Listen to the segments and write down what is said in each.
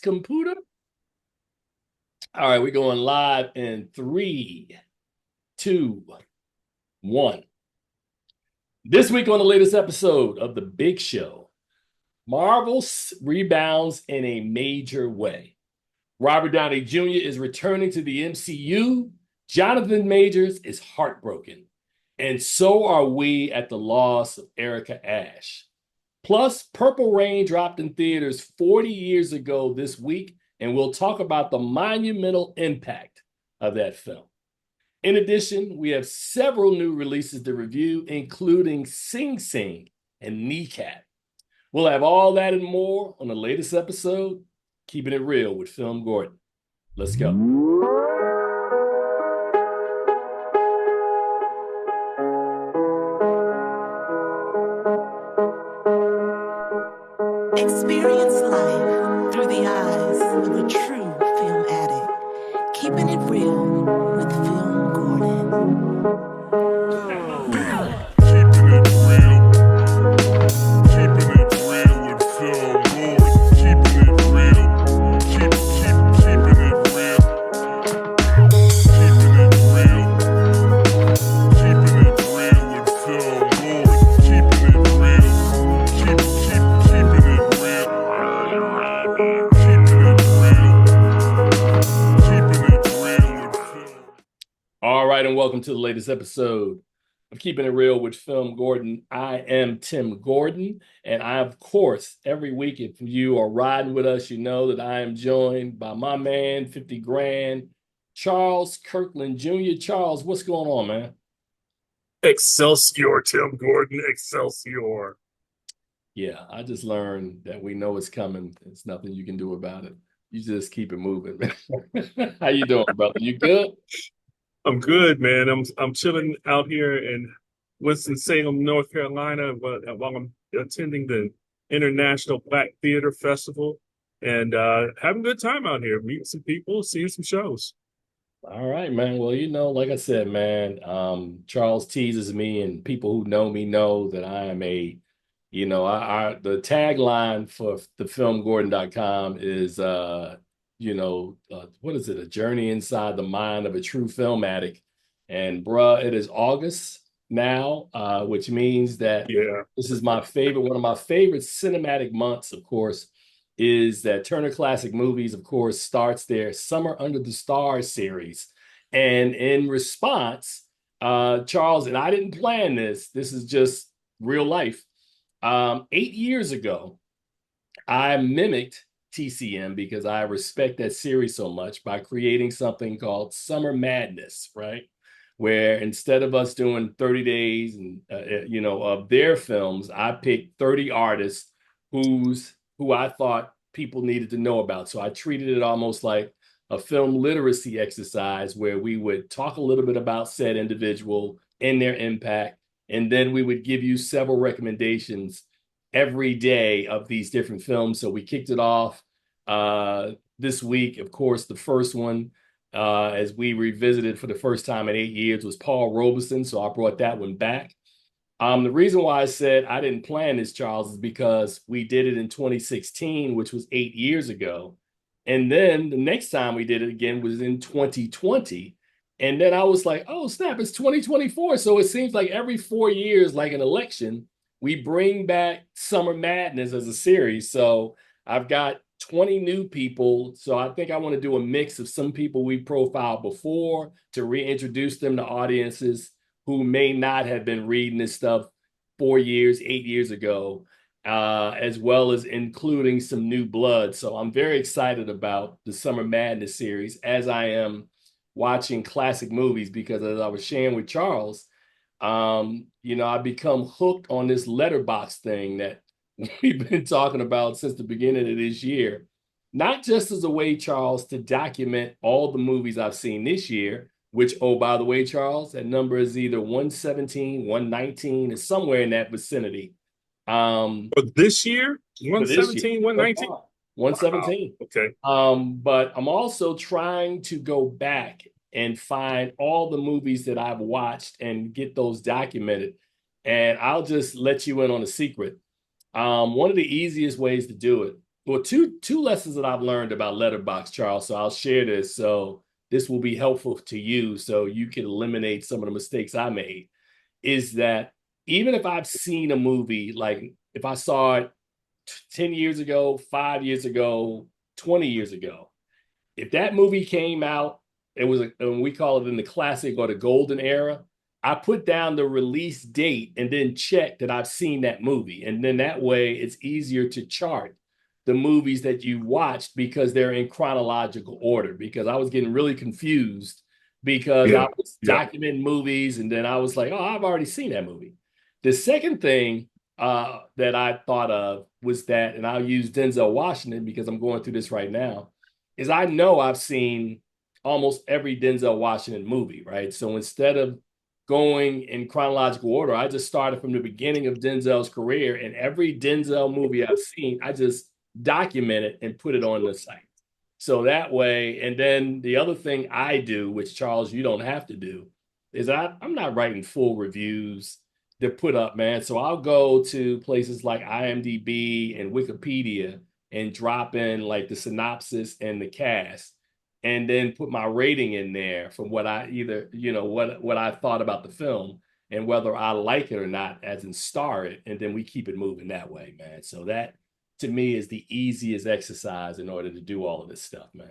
computer. All right, we're going live in 3, 2, 1. This week on the latest episode of The Big Show, Marvel rebounds in a major way. Robert Downey Jr. is returning to the MCU. Jonathan Majors is heartbroken. And so are we at the loss of Erica Ashe. Plus, Purple Rain dropped in theaters 40 years ago this week, and we'll talk about the monumental impact of that film. In addition, we have several new releases to review, including Sing Sing and Kneecap. We'll have all that and more on the latest episode, Keeping It Real with FilmGordon. Let's go. Experience life through the eyes of a true film addict. Keeping it real with Film Gordon. And welcome to the latest episode of Keeping It Real with Film Gordon. I am Tim Gordon, and I, of course, every week, if you are riding with us, you know that I am joined by my man, 50 grand, Charles Kirkland Jr. Charles, what's going on, man? Excelsior, Tim Gordon, Excelsior. Yeah, I just learned that we know it's coming. There's nothing you can do about it. You just keep it moving, man. How you doing, brother? You good? I'm good, man. I'm chilling out here in Winston-Salem, North Carolina, while I'm attending the International Black Theater Festival and having a good time out here, meeting some people, seeing some shows. All right, man. Well, you know, like I said, man, Charles teases me, and people who know me know that I am the tagline for the FilmGordon.com is what is it? A journey inside the mind of a true film addict. And bruh, it is August now, which means that this is one of my favorite cinematic months, of course, is that Turner Classic Movies, of course, starts their Summer Under the Stars series. And in response, Charles, and I didn't plan this is just real life. 8 years ago, I mimicked TCM because I respect that series so much by creating something called Summer Madness, right? Where instead of us doing 30 days and of their films, I picked 30 artists who I thought people needed to know about. So I treated it almost like a film literacy exercise where we would talk a little bit about said individual and their impact, and then we would give you several recommendations every day of these different films. So we kicked it off this week. Of course, the first one, as we revisited for the first time in 8 years, was Paul Robeson. So I brought that one back. The reason why I said I didn't plan this, Charles, is because we did it in 2016, which was 8 years ago. And then the next time we did it again was in 2020. And then I was like, oh, snap, it's 2024. So it seems like every 4 years, like an election, we bring back Summer Madness as a series. So I've got 20 new people. So I think I want to do a mix of some people we profiled before to reintroduce them to audiences who may not have been reading this stuff 4 years, 8 years ago, as well as including some new blood. So I'm very excited about the Summer Madness series, as I am watching classic movies, because as I was sharing with Charles, I've become hooked on this letterbox thing that we've been talking about since the beginning of this year, not just as a way, Charles, to document all the movies I've seen this year, which, oh, by the way, Charles, that number is either 117, 119, is somewhere in that vicinity. For this year, 117, 119? 117. Wow. Okay. But I'm also trying to go back and find all the movies that I've watched and get those documented. And I'll just let you in on a secret. One of the easiest ways to do it well, two lessons that I've learned about Letterbox, Charles. So I'll share this. So this will be helpful to you, so you can eliminate some of the mistakes I made. Is that even if I've seen a movie, like if I saw it 10 years ago, 5 years ago, 20 years ago, if that movie came out, it was and we call it in the classic or the golden era. I put down the release date and then check that I've seen that movie. And then that way it's easier to chart the movies that you watched because they're in chronological order. Because I was getting really confused because I was documenting movies and then I was like, oh, I've already seen that movie. The second thing that I thought of was that, and I'll use Denzel Washington because I'm going through this right now, is I know I've seen almost every Denzel Washington movie, right? So instead of going in chronological order, I just started from the beginning of Denzel's career, and every Denzel movie I've seen, I just document it and put it on the site. So that way, and then the other thing I do, which Charles, you don't have to do, is I'm not writing full reviews to put up, man. So I'll go to places like IMDb and Wikipedia and drop in like the synopsis and the cast and then put my rating in there from what I either, what I thought about the film and whether I like it or not, as in star it. And then we keep it moving that way, man. So that to me is the easiest exercise in order to do all of this stuff, man.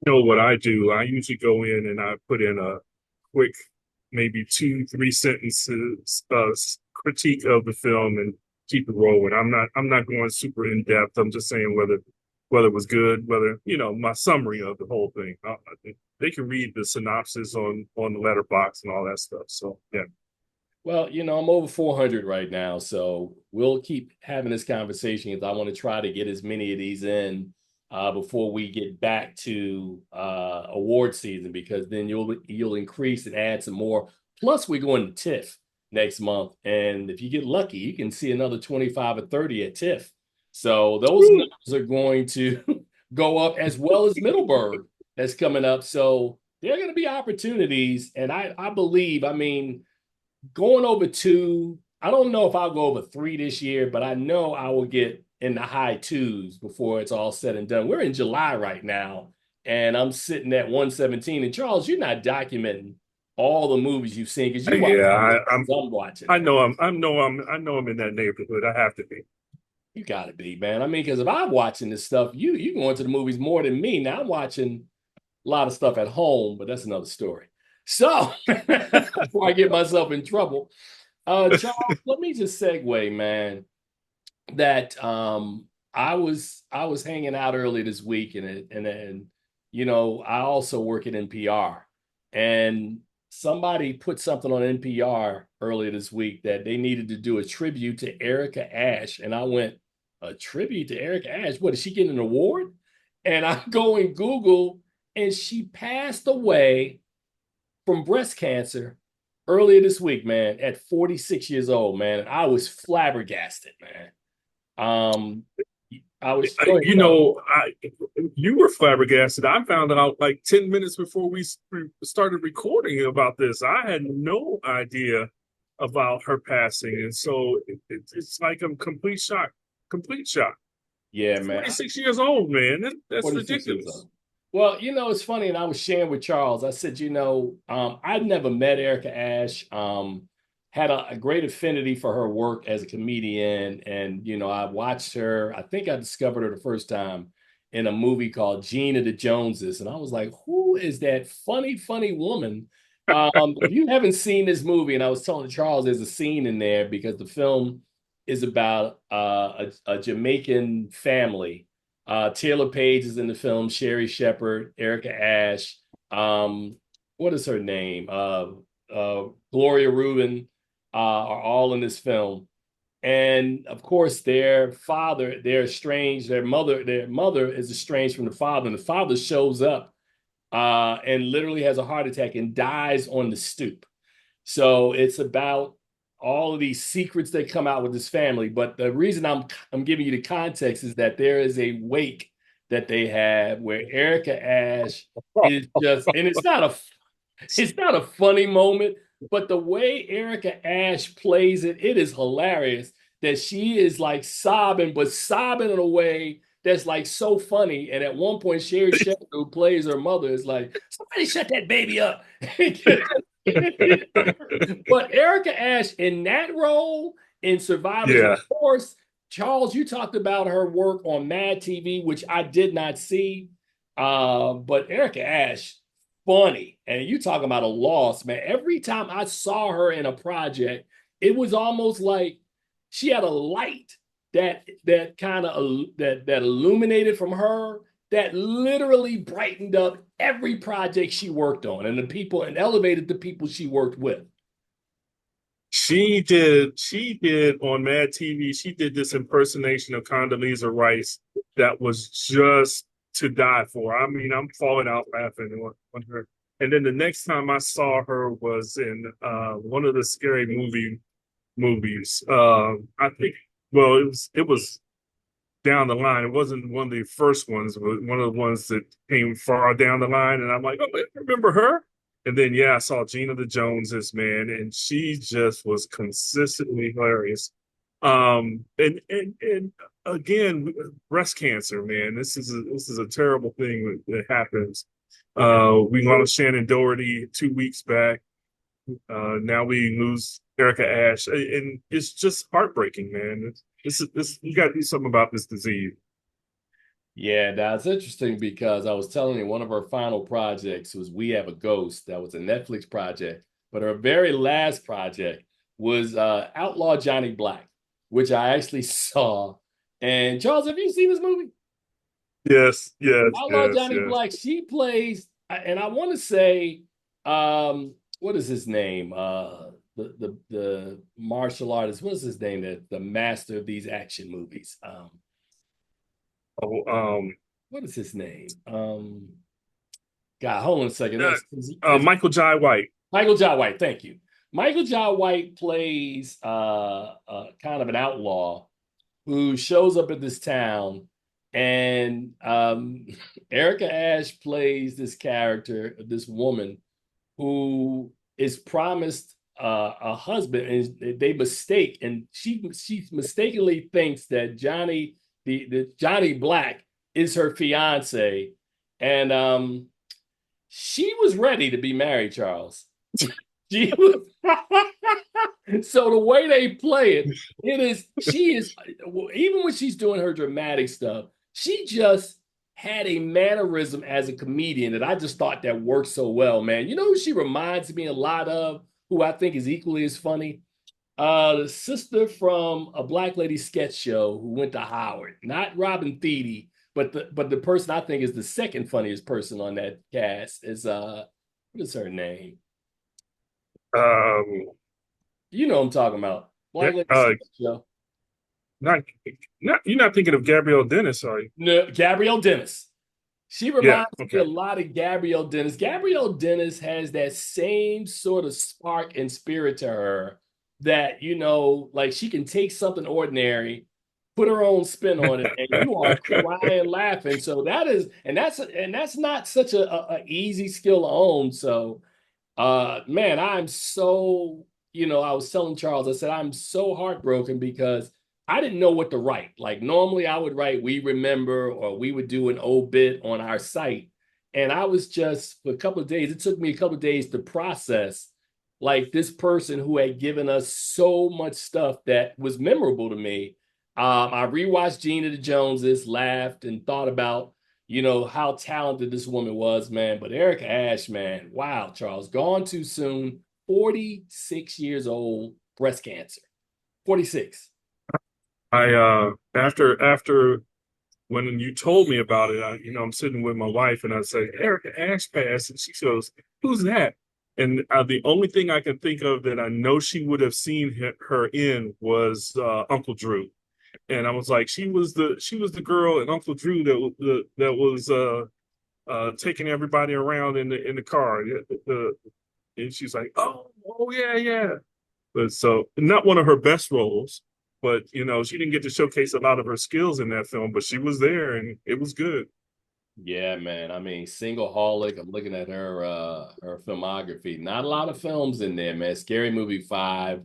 You know what I do? I usually go in and I put in a quick, maybe 2, 3 sentences critique of the film and keep it rolling. I'm not going super in depth. I'm just saying whether it was good, whether my summary of the whole thing. They can read the synopsis on the letterbox and all that stuff. So yeah. Well, I'm over 400 right now, so we'll keep having this conversation because I want to try to get as many of these in before we get back to award season, because then you'll increase and add some more. Plus, we're going to TIFF next month, and if you get lucky, you can see another 25 or 30 at TIFF. So those numbers are going to go up, as well as Middleburg that's coming up. So there are going to be opportunities, and I believe, I mean, going over 2, I don't know if I'll go over 3 this year, but I know I will get in the high 2s before it's all said and done. We're in July right now, and I'm sitting at 117. And Charles, you're not documenting all the movies you've seen because you watch I'm watching. I know I'm in that neighborhood. I have to be. You gotta be, man. I mean, because if I'm watching this stuff, you going to the movies more than me. Now I'm watching a lot of stuff at home, but that's another story. So before I get myself in trouble, Charles, let me just segue, man. That I was hanging out early this week, and I also work at NPR, and somebody put something on NPR earlier this week that they needed to do a tribute to Erica Ash, and I went, a tribute to Erica Ash? What, is she getting an award? And I go and Google, and she passed away from breast cancer earlier this week, man, at 46 years old, man. And I was flabbergasted, man. I was, you were flabbergasted. I found out like 10 minutes before we started recording about this. I had no idea about her passing, and so it's like a complete shock. Yeah, man. 46 years old, man. That's ridiculous. Well, it's funny, and I was sharing with Charles. I said, I'd never met Erica Ash. Had a great affinity for her work as a comedian. And, I watched her. I think I discovered her the first time in a movie called Gina the Joneses. And I was like, who is that funny woman? If you haven't seen this movie, and I was telling Charles, there's a scene in there because the film is about a Jamaican family. Taylor Page is in the film, Sherry Shepherd, Erica Ash. What is her name? Gloria Reuben. Are all in this film, and of course they're estranged. Their mother is estranged from the father, and the father shows up and literally has a heart attack and dies on the stoop. So it's about all of these secrets that come out with this family. But the reason I'm giving you the context is that there is a wake that they have where Erica Ash is just, and it's not a funny moment. But the way Erica Ash plays it, it is hilarious that she is like sobbing, but sobbing in a way that's like so funny. And at one point, Sherry Shepherd, who plays her mother, is like, somebody shut that baby up. But Erica Ash in that role in Survivors, of Yeah. course, Charles, you talked about her work on Mad TV, which I did not see. But Erica Ash, funny. And you talking about a loss, man. Every time I saw her in a project, it was almost like she had a light that kind of that illuminated from her that literally brightened up every project she worked on and the people and elevated the people she worked with. She did on Mad TV, she did this impersonation of Condoleezza Rice that was just to die for. I mean, I'm falling out laughing on her. And then the next time I saw her was in one of the scary movies. I think, well, it was down the line. It wasn't one of the first ones, but one of the ones that came far down the line. And I'm like, oh, I remember her. And then, yeah, I saw Gina the Joneses, man, and she just was consistently hilarious. And again, breast cancer, man. This is a terrible thing that happens. We lost Shannon Doherty 2 weeks back. Now we lose Erica Ash, and it's just heartbreaking, man. This you got to do something about this disease. Yeah, that's interesting because I was telling you one of her final projects was We Have a Ghost. That was a Netflix project, but her very last project was Outlaw Johnny Black, which I actually saw. And Charles, have you seen this movie? Yes, yes, Outlaw yes, Johnny yes. Black. She plays, and I want to say, what is his name? The martial artist. What is his name? The master of these action movies. Oh, What is his name? God, hold on a second. Michael Jai White. Michael Jai White. Thank you. Michael Jai White plays kind of an outlaw who shows up at this town, and Erica Ash plays this character, this woman who is promised a husband, and they mistake, and she mistakenly thinks that Johnny, the Johnny Black, is her fiance, and she was ready to be married, Charles. She was so the way they play it, she is even when she's doing her dramatic stuff, she just had a mannerism as a comedian that I just thought that worked so well, man. You know who she reminds me a lot of, who I think is equally as funny? The sister from a Black Lady sketch show who went to Howard, not Robin Thede, but the person I think is the second funniest person on that cast is what is her name? Um, You know what I'm talking about. yeah, Black Lady sketch show. not, not you're not thinking of Gabrielle Dennis, are you? No, Gabrielle Dennis. She Yeah, reminds me okay. a lot of Gabrielle Dennis. Gabrielle Dennis has that same sort of spark and spirit to her that, like she can take something ordinary, put her own spin on it, and you are crying laughing. So that's not such a easy skill to own. So man, I'm so, I was telling Charles, I said, I'm so heartbroken because I didn't know what to write. Like normally I would write, we remember, or we would do an obit on our site. And I was just, for a couple of days, it took me a couple of days to process like this person who had given us so much stuff that was memorable to me. I rewatched Gina the Joneses, laughed, and thought about how talented this woman was, man. But Erica Ash, man, wow, Charles, gone too soon. 46 years old, breast cancer. 46. After when you told me about it, I'm sitting with my wife and I say, Erica Ash passed, and she goes, "Who's that?" And the only thing I can think of that I know she would have seen her in was Uncle Drew. And I was like, she was the girl in Uncle Drew that was taking everybody around in the car. And she's like, oh yeah, yeah. But so not one of her best roles, but she didn't get to showcase a lot of her skills in that film, but she was there and it was good. Yeah, man. I mean, Singleholic. I'm looking at her filmography. Not a lot of films in there, man. Scary Movie 5.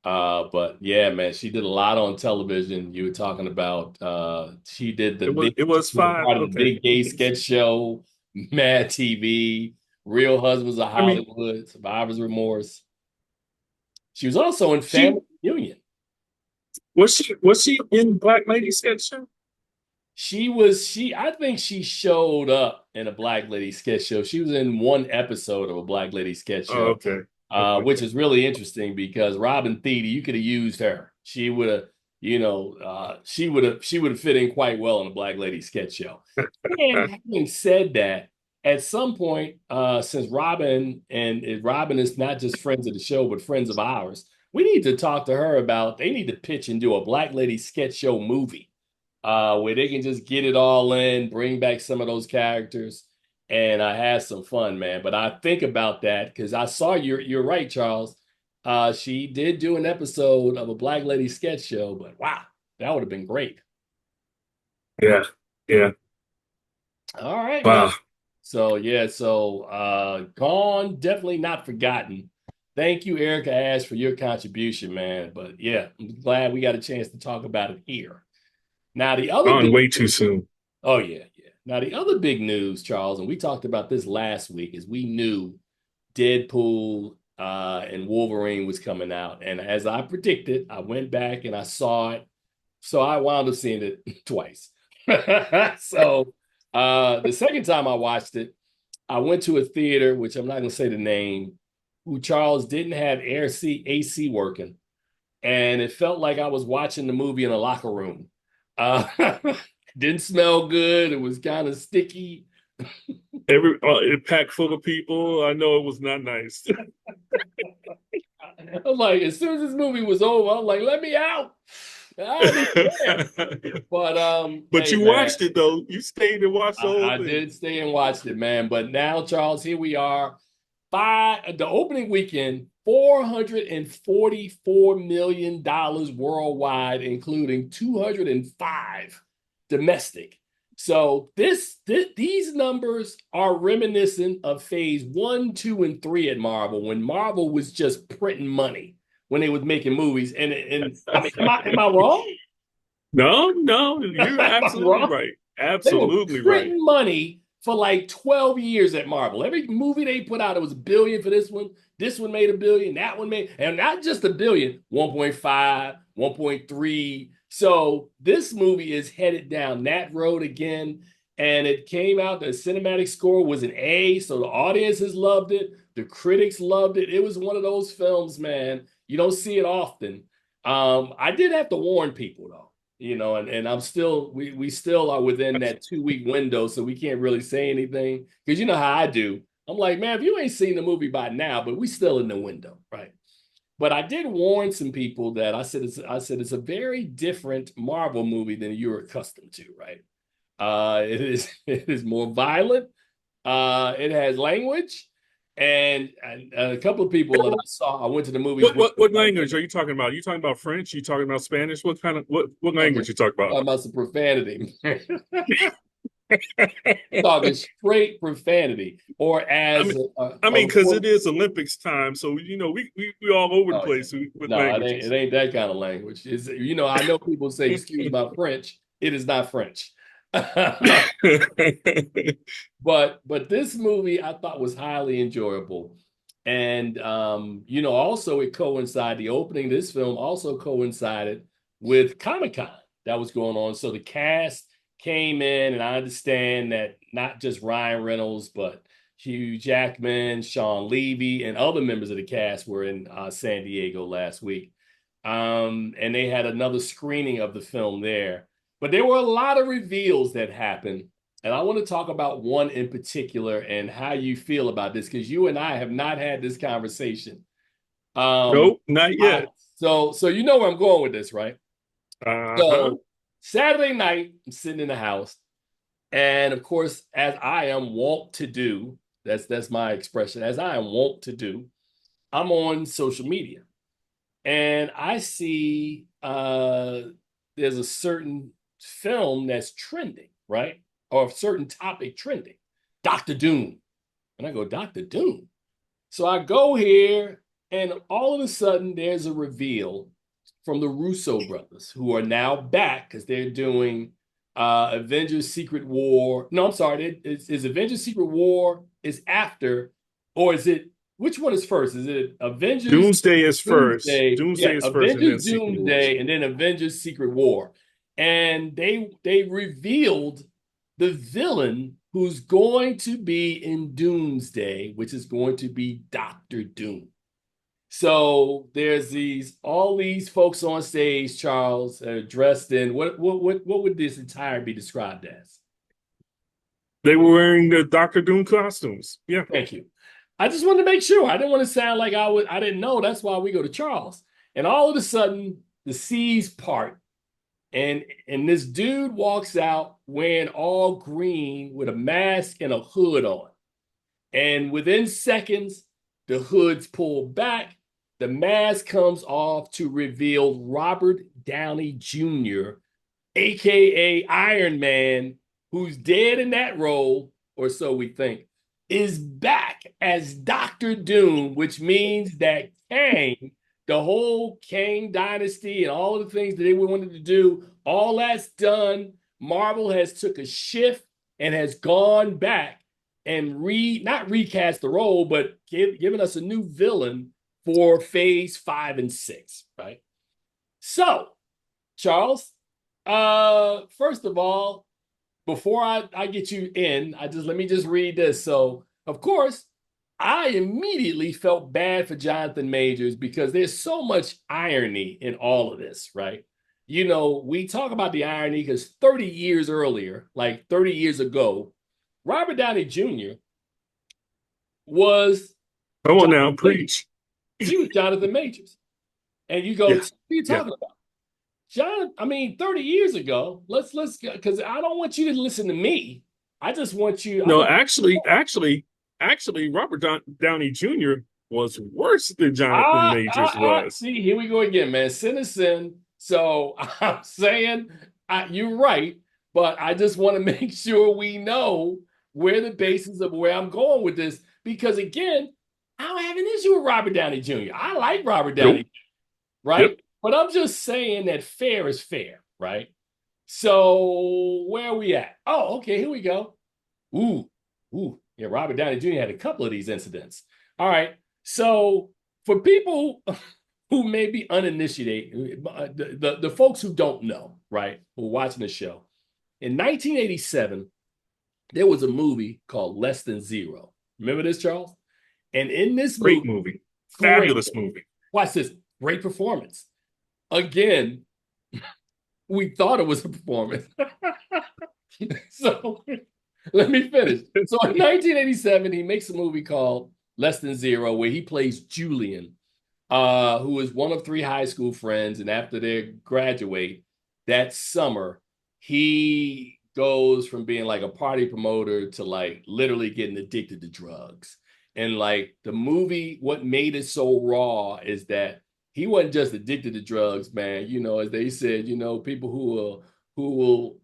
But yeah, man, she did a lot on television. You were talking about she did the big, It was she was five. part of the Okay. big gay sketch show, Mad TV, Real Husbands of I mean, Hollywood, Survivor's Remorse. She was also in she Family Reunion. was she in Black Lady sketch show? I think she showed up in a Black Lady sketch show. She was in one episode of a Black Lady sketch Oh, show, okay. Okay. which is really interesting because Robin Thede, you could have used her. She would have, she would have fit in quite well in a Black Lady sketch show. And having said that, at some point, since Robin is not just friends of the show, but friends of ours, we need to talk to her about they need to pitch and do a Black Lady sketch show movie where they can just get it all in, bring back some of those characters, and I had some fun, man. But I think about that because I saw you're right, Charles. She did do an episode of a Black Lady sketch show, but wow, that would have been great. Yeah. Yeah. All right, man. Wow. So yeah, gone, definitely not forgotten. Thank you, Erica Ash, for your contribution, man. But yeah, I'm glad we got a chance to talk about it here. Now the other Gone big way too soon. Oh yeah, yeah. Now the other big news, Charles, and we talked about this last week, is we knew Deadpool and Wolverine was coming out, and as I predicted, I went back and I saw it, so I wound up seeing it twice. So the second time I watched it, I went to a theater, which I'm not going to say the name, who Charles didn't have AC working, and it felt like I was watching the movie in a locker room. Uh, didn't smell good. It was kind of sticky. A pack full of people. I know it was not nice. I'm like, as soon as this movie was over, I'm like, let me out. But Hey you man, watched it though. You stayed and watched the whole I thing. did stay and watched it, man. But now, Charles, here we are. The opening weekend, $444 million worldwide, including 205 domestic. So these numbers are reminiscent of phase 1, 2, and 3 at Marvel, when Marvel was just printing money when they was making movies. And I mean, am I wrong? No, you're Am I absolutely wrong? right. They were Absolutely right. printing money for like 12 years at Marvel. Every movie they put out, it was a billion for this one. This one made a billion. That one made, and not just a billion, 1.5, 1.3. So this movie is headed down that road again. And it came out, the cinematic score was an A. So the audiences loved it. The critics loved it. It was one of those films, man. You don't see it often. I did have to warn people though, and I'm still we still are within that 2 week window, so we can't really say anything because you know how I do. I'm like, man, if you ain't seen the movie by now, but we still in the window, right? But I did warn some people that I said it's a very different Marvel movie than you're accustomed to, right? It is more violent. It has language, and a couple of people that I saw, I went to the movies with. What language are you talking about? Are you talking about French? Are you talking about Spanish? What language you talking about? Talking about some profanity. Talking straight profanity, or as I mean, because it is Olympics time, so we all over the oh, place yeah. with No, languages. it ain't that kind of language. It's I know people say excuse my French. It is not French. But this movie I thought was highly enjoyable. And also it coincided, the opening of this film also coincided with Comic-Con that was going on. So the cast came in, and I understand that not just Ryan Reynolds, but Hugh Jackman, Sean Levy, and other members of the cast were in San Diego last week. And they had another screening of the film there. But there were a lot of reveals that happened. And I want to talk about one in particular and how you feel about this, because you and I have not had this conversation. Nope, not yet. So you know where I'm going with this, right? Uh-huh. So Saturday night, I'm sitting in the house, and of course, as I am wont to do, that's my expression, as I am wont to do, I'm on social media, and I see there's a certain film that's trending, right? Or a certain topic trending, Dr. Doom. And I go, Dr. Doom. So I go here And all of a sudden, there's a reveal from the Russo brothers, who are now back because they're doing Avengers Secret War. No, I'm sorry. Is Avengers Secret War is after, or is it, which one is first? Is it Avengers Doomsday is first. Doomsday? Doomsday Yeah, is first, and then Avengers Secret Wars. Doomsday, and then Avengers Secret War. And they revealed the villain who's going to be in Doomsday, which is going to be Doctor Doom. So there's all these folks on stage, Charles, dressed in what would this entire be described as? They were wearing the Doctor Doom costumes. Yeah. Thank you. I just wanted to make sure. I didn't want to sound like I didn't know. That's why we go to Charles. And all of a sudden, the seas part, and this dude walks out wearing all green with a mask and a hood on. And within seconds, the hood's pulled back. The mask comes off to reveal Robert Downey Jr., aka Iron Man, who's dead in that role, or so we think, is back as Doctor Doom, which means that Kang, the whole Kang dynasty and all of the things that they wanted to do, all that's done. Marvel has took a shift and has gone back and not recast the role, but given us a new villain for phase 5 and 6, right? So, Charles, first of all, before I get you in, let me just read this. So, of course, I immediately felt bad for Jonathan Majors because there's so much irony in all of this, right? You know, we talk about the irony because 30 years earlier, like 30 years ago, Robert Downey Jr. was Come on now, preach. He was Jonathan Majors. And you go, what are you talking about? John, I mean, 30 years ago, let's because I don't want you to listen to me. I just want you. No, actually, Robert Downey Jr. was worse than Jonathan Majors was. See, here we go again, man. Sin is sin. So I'm saying you're right, but I just want to make sure we know where the basis of where I'm going with this. Because again, I don't have an issue with Robert Downey Jr. I like Robert Downey, right? Yep. But I'm just saying that fair is fair, right? So where are we at? Oh, okay, here we go. Ooh, yeah, Robert Downey Jr. had a couple of these incidents. All right, so for people who may be uninitiated, the folks who don't know, right, who are watching the show, in 1987, there was a movie called Less Than Zero. Remember this, Charles? And in this movie, fabulous movie. Watch this, great performance. Again, we thought it was a performance. So let me finish. So in 1987, he makes a movie called Less Than Zero, where he plays Julian, who is one of 3 high school friends. And after they graduate that summer, he goes from being like a party promoter to like literally getting addicted to drugs. And like the movie, what made it so raw is that he wasn't just addicted to drugs, man. You know, as they said, you know, people who will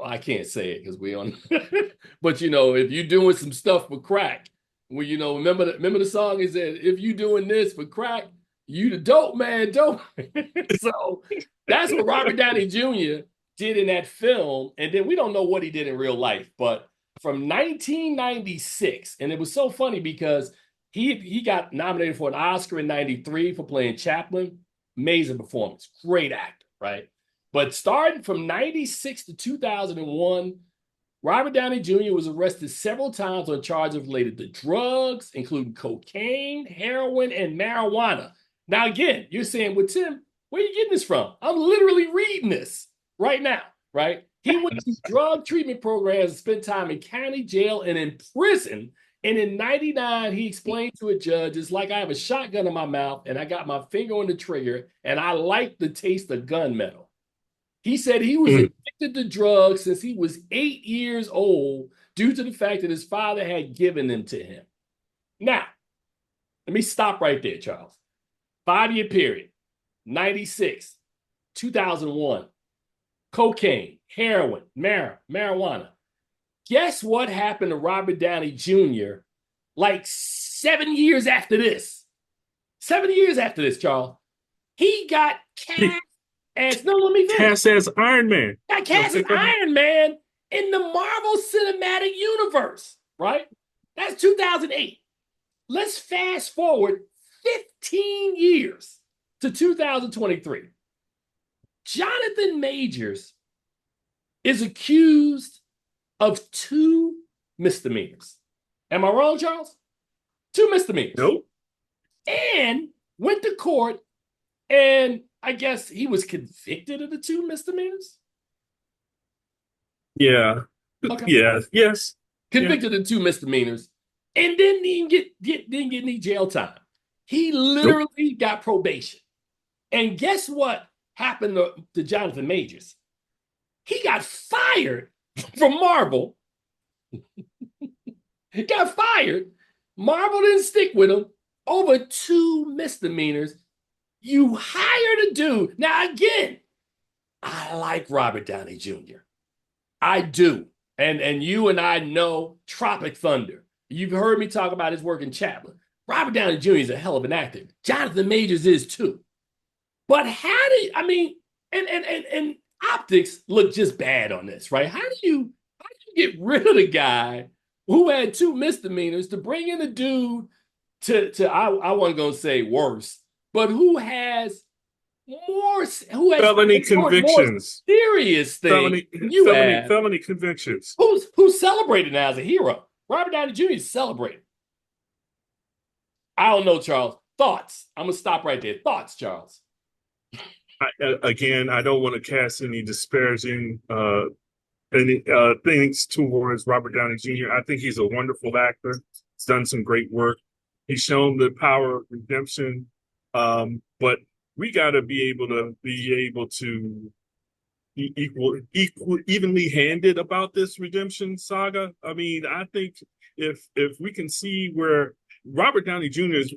I can't say it because we on, but you know, if you're doing some stuff for crack, well, you know, remember the song is that if you doing this for crack, you the dope man, dope. So that's what Robert Downey Jr. did in that film, and then we don't know what he did in real life, but from 1996, and it was so funny because he got nominated for an Oscar in 93 for playing Chaplin. Amazing performance, great actor, right? But starting from 96 to 2001, Robert Downey Jr. was arrested several times on charges related to drugs, including cocaine, heroin, and marijuana. Now, again, you're saying, well, Tim, where are you getting this from? I'm literally reading this right now, right? He went to drug treatment programs and spent time in county jail and in prison. And in 99, he explained to a judge, it's like I have a shotgun in my mouth and I got my finger on the trigger and I like the taste of gunmetal. He said he was addicted to drugs since he was 8 years old due to the fact that his father had given them to him. Now, let me stop right there, Charles. 5-year period, 96, 2001, cocaine, heroin, marijuana. Guess what happened to Robert Downey Jr. like 7 years after this? 7 years after this, Charles, he got cast as, no, let me finish. Cast as Iron Man. Got cast as Iron Man in the Marvel Cinematic Universe, right? That's 2008. Let's fast forward 15 years to 2023. Jonathan Majors is accused of 2 misdemeanors. Am I wrong, Charles? 2 misdemeanors. Nope. And went to court, and I guess he was convicted of the 2 misdemeanors. Yeah. Okay. Yeah. Yes. Convicted of 2 misdemeanors, and didn't even didn't get any jail time. He literally got probation. And guess what happened to Jonathan Majors? He got fired from Marvel. He got fired. Marvel didn't stick with him over 2 misdemeanors. You hired a dude. Now, again, I like Robert Downey Jr. I do. And you and I know Tropic Thunder. You've heard me talk about his work in Chaplin. Robert Downey Jr. is a hell of an actor. Jonathan Majors is too. But how do you, I mean, and optics look just bad on this, right? How do you get rid of the guy who had 2 misdemeanors to bring in a dude I wasn't gonna say worse, but who has felony convictions, more serious things. Felony convictions. Who's celebrated now as a hero? Robert Downey Jr. is celebrated. I don't know, Charles. Thoughts? I'm gonna stop right there. Thoughts, Charles? Again, I don't want to cast any disparaging things towards Robert Downey Jr. I think he's a wonderful actor. He's done some great work. He's shown the power of redemption. But we got to be able to be evenly handed about this redemption saga. I mean, I think if we can see where Robert Downey Jr.'s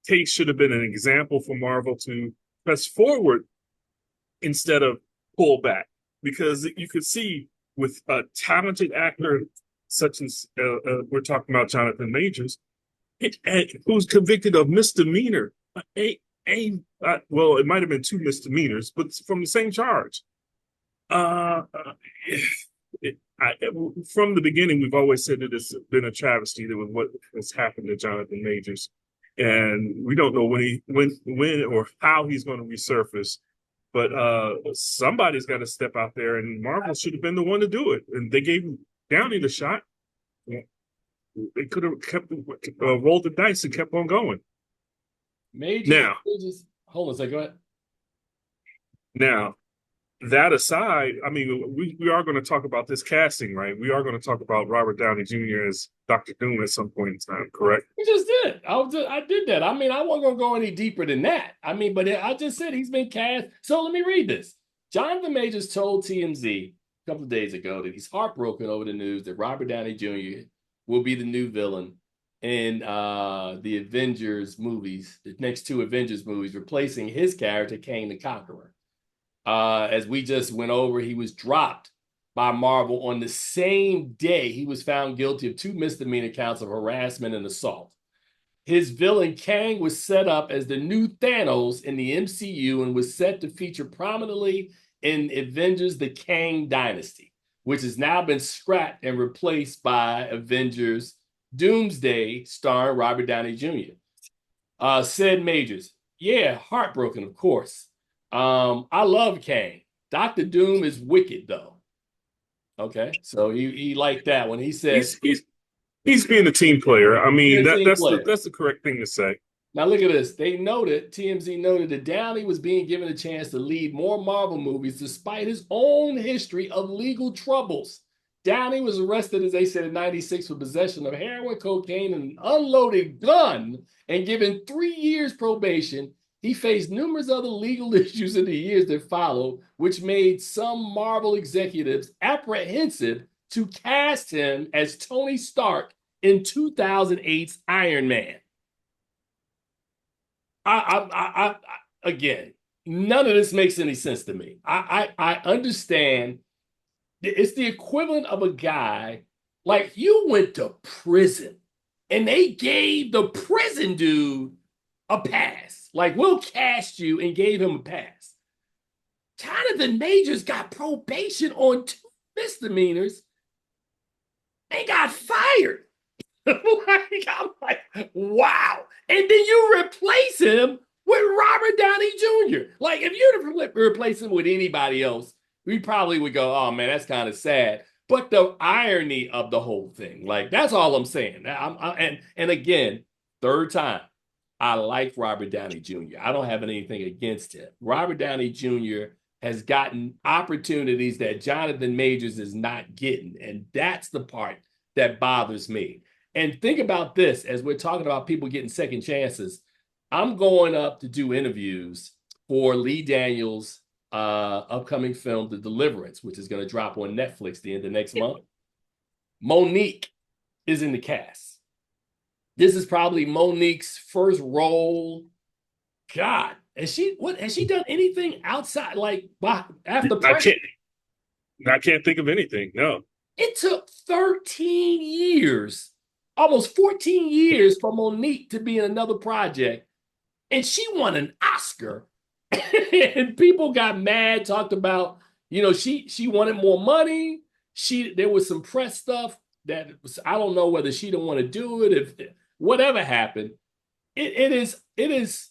case should have been an example for Marvel to press forward instead of pull back, because you could see with a talented actor such as we're talking about Jonathan Majors, who's convicted of misdemeanor. Well, it might have been 2 misdemeanors, but from the same charge. From the beginning, we've always said that it's been a travesty that was what has happened to Jonathan Majors, and we don't know when or how he's going to resurface. But somebody's got to step out there, and Marvel should have been the one to do it. And they gave Downey the shot. They could have kept rolled the dice and kept on going. Hold on a second. Go ahead. Now, that aside, I mean, we are going to talk about this casting, right? We are going to talk about Robert Downey Jr. as Dr. Doom at some point in time, correct? We just did. I did that. I mean, I wasn't going to go any deeper than that. I mean, but I just said he's been cast. So let me read this. Jonathan Majors told TMZ a couple of days ago that he's heartbroken over the news that Robert Downey Jr. will be the new villain in the Avengers movies, the next 2 Avengers movies, replacing his character, Kang the Conqueror. As we just went over, he was dropped by Marvel on the same day he was found guilty of 2 misdemeanor counts of harassment and assault. His villain, Kang, was set up as the new Thanos in the MCU and was set to feature prominently in Avengers: The Kang Dynasty, which has now been scrapped and replaced by Avengers: Doomsday, starring Robert Downey Jr. Said Majors, yeah, heartbroken, of course. I love Kang. Dr. Doom is wicked, though. Okay, so he liked that when he said he's being a team player. I mean, that's the correct thing to say. Now look at this. TMZ noted that Downey was being given a chance to lead more Marvel movies despite his own history of legal troubles. Downey was arrested, as they said, in '96 for possession of heroin, cocaine, and an unloaded gun, and given 3 years probation. He faced numerous other legal issues in the years that followed, which made some Marvel executives apprehensive to cast him as Tony Stark in 2008's Iron Man. Again, none of this makes any sense to me. I understand it's the equivalent of a guy like you went to prison and they gave the prison dude a pass. Like, we'll cast you, and gave him a pass. Jonathan Majors got probation on 2 misdemeanors and got fired. I'm like, wow. And then you replace him with Robert Downey Jr. Like, if you'd replace him with anybody else, we probably would go, oh man, that's kind of sad. But the irony of the whole thing, like, that's all I'm saying. And again, third time, I like Robert Downey Jr. I don't have anything against him. Robert Downey Jr. has gotten opportunities that Jonathan Majors is not getting. And that's the part that bothers me. And think about this, as we're talking about people getting second chances. I'm going up to do interviews for Lee Daniels' upcoming film, The Deliverance, which is going to drop on Netflix the end of next month. Monique is in the cast. This is probably Monique's first role. God, has she done anything outside, like, after I can't think of anything. No. It took 13 years, almost 14 years, for Monique to be in another project, and she won an Oscar. And people got mad, talked about, she wanted more money. There was some press stuff that was, I don't know whether she didn't want to do it, if whatever happened. It is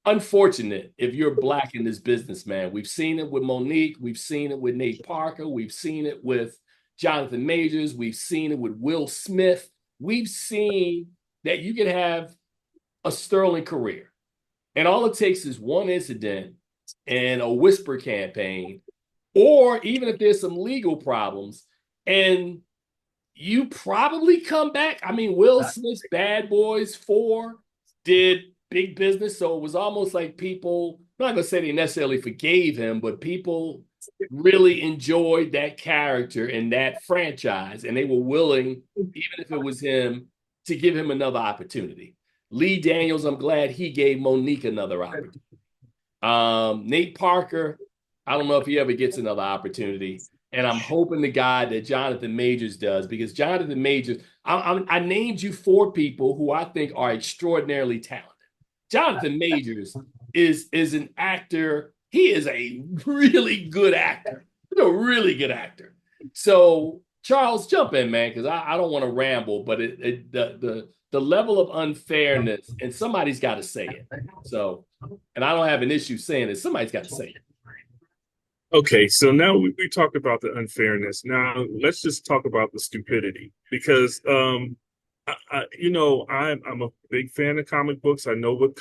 unfortunate if you're Black in this business, man. We've seen it with Monique. We've seen it with Nate Parker. We've seen it with Jonathan Majors. We've seen it with Will Smith. We've seen that you can have a sterling career, and all it takes is one incident and a whisper campaign, or even if there's some legal problems, and you probably come back. I mean, Will Smith's Bad Boys 4 did big business, so it was almost like people, I'm not going to say they necessarily forgave him, but people really enjoyed that character and that franchise, and they were willing, even if it was him, to give him another opportunity. Lee Daniels, I'm glad he gave Monique another opportunity. Nate Parker, I don't know if he ever gets another opportunity, and I'm hoping to God that Jonathan Majors does, because Jonathan Majors, I named you 4 people who I think are extraordinarily talented. Jonathan Majors is an actor. He is a really good actor. He's a really good actor. So, Charles, jump in, man, because I don't want to ramble, but the level of unfairness, and somebody's got to say it. So, and I don't have an issue saying it. Somebody's got to say it. Okay, so now we talked about the unfairness. Now let's just talk about the stupidity, because I'm a big fan of comic books. I know what